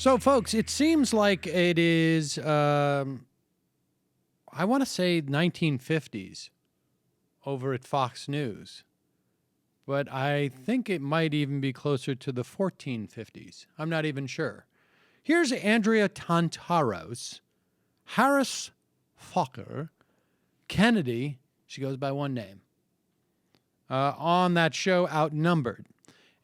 So, folks, it seems like it is, I want to say 1950s over at Fox News, but I think it might even be closer to the 1450s. I'm not even sure. Here's Andrea Tantaros, Harris Faulker, Kennedy, she goes by one name, on that show Outnumbered.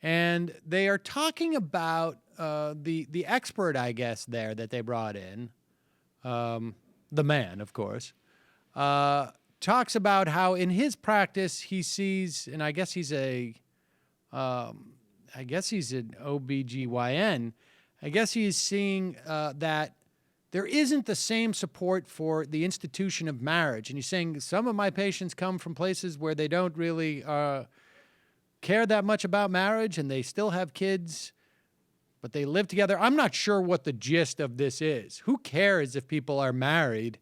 And they are talking about the expert, I guess, there that they brought in, the man, of course, talks about how in his practice he sees, and I guess he's an OBGYN, I guess he's seeing that there isn't the same support for the institution of marriage. And he's saying some of my patients come from places where they don't really care that much about marriage and they still have kids, but they live together. I'm not sure what the gist of this is. Who cares if people are married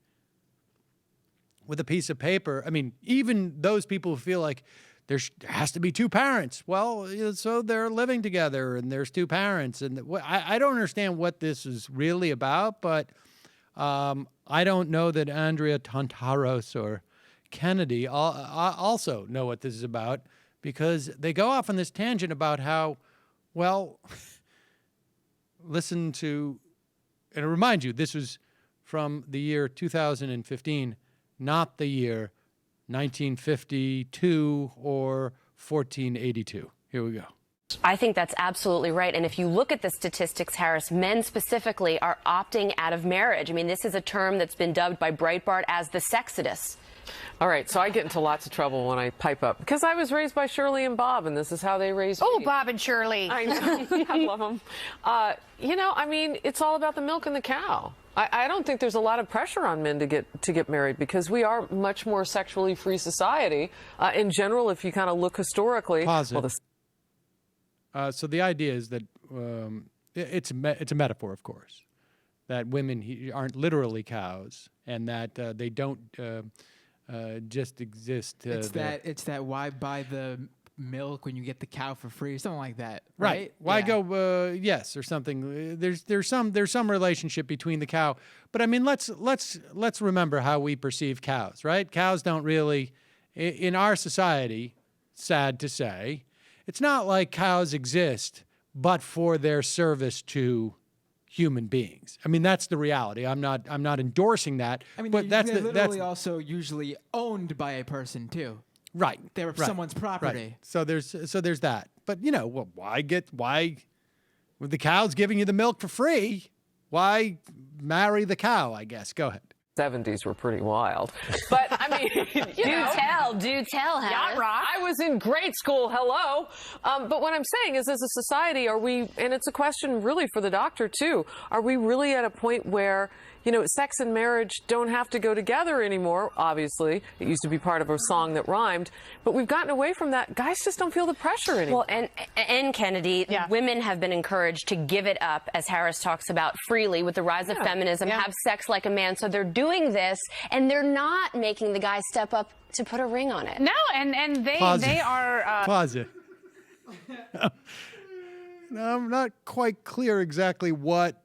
with a piece of paper? I mean, even those people who feel like there has to be two parents. Well, so they're living together and there's two parents. And I don't understand what this is really about, but I don't know that Andrea Tantaros or Kennedy also know what this is about, because they go off on this tangent about how, well, listen to, and remind you, this was from the year 2015, not the year 1952 or 1482. Here we go. I think that's absolutely right. And if you look at the statistics, Harris, men specifically are opting out of marriage. I mean, this is a term that's been dubbed by Breitbart as the sexodus. All right, so I get into lots of trouble when I pipe up because I was raised by Shirley and Bob, and this is how they raised me. Oh, Bob and Shirley. I know. I love them. I mean, it's all about the milk and the cow. I don't think there's a lot of pressure on men to get married because we are much more sexually free society. In general, if you kind of look historically. Pause it. So the idea is that it's a metaphor, of course, that women aren't literally cows and that they don't just exist. It's that why buy the milk when you get the cow for free, something like that, right? Right? Why Yeah. go yes or something? There's some relationship between the cow, but I mean let's remember how we perceive cows, right? Cows don't really, in our society, sad to say, it's not like cows exist but for their service to human beings. I mean, that's the reality. I'm not endorsing that. I mean, but they're literally also usually owned by a person too. Right. They're someone's property. Right. So there's that. But why with the cow's giving you the milk for free? Why marry the cow, I guess. Go ahead. 70s were pretty wild. But, I mean, Do tell, Harris. Yacht rock. I was in grade school, hello. But what I'm saying is, as a society, are we, and it's a question really for the doctor, too, are we really at a point where, sex and marriage don't have to go together anymore, obviously. It used to be part of a song that rhymed. But we've gotten away from that. Guys just don't feel the pressure anymore. Well, and Kennedy, women have been encouraged to give it up, as Harris talks about, freely with the rise of feminism, have sex like a man. So they're doing this, and they're not making the guy step up to put a ring on it. No, and they are... Pause it. No, I'm not quite clear exactly what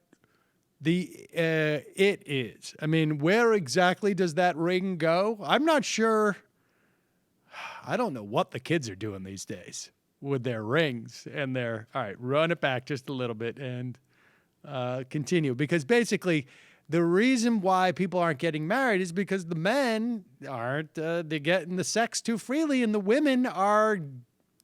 it is. I mean, where exactly does that ring go? I'm not sure. I don't know what the kids are doing these days with their rings and their, all right, run it back just a little bit and continue. Because basically the reason why people aren't getting married is because the men aren't, they're getting the sex too freely and the women are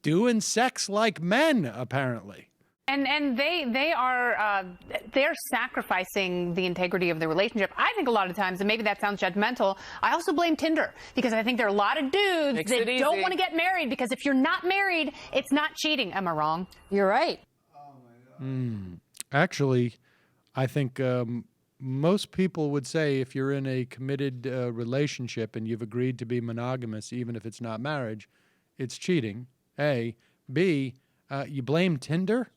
doing sex like men, apparently. And they're sacrificing the integrity of the relationship. I think a lot of times, and maybe that sounds judgmental, I also blame Tinder because I think there are a lot of dudes that don't want to get married because if you're not married, it's not cheating. Am I wrong? You're right. Oh my God. Actually, I think most people would say if you're in a committed relationship and you've agreed to be monogamous, even if it's not marriage, it's cheating. A. B. You blame Tinder?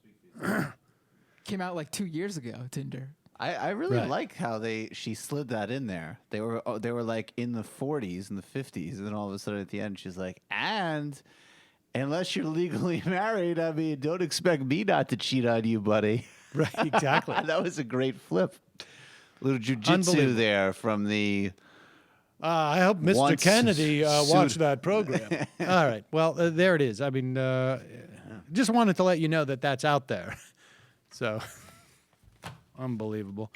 Came out like 2 years ago, Tinder. I really like how she slid that in there. They were like in the 40s and the 50s, and then all of a sudden at the end she's like, and unless you're legally married, I mean, don't expect me not to cheat on you, buddy. Right, exactly. That was a great flip. Little jujitsu there from the. I hope Mr. Kennedy watched that program. All right. Well, there it is. I mean, just wanted to let you know that that's out there. So, unbelievable.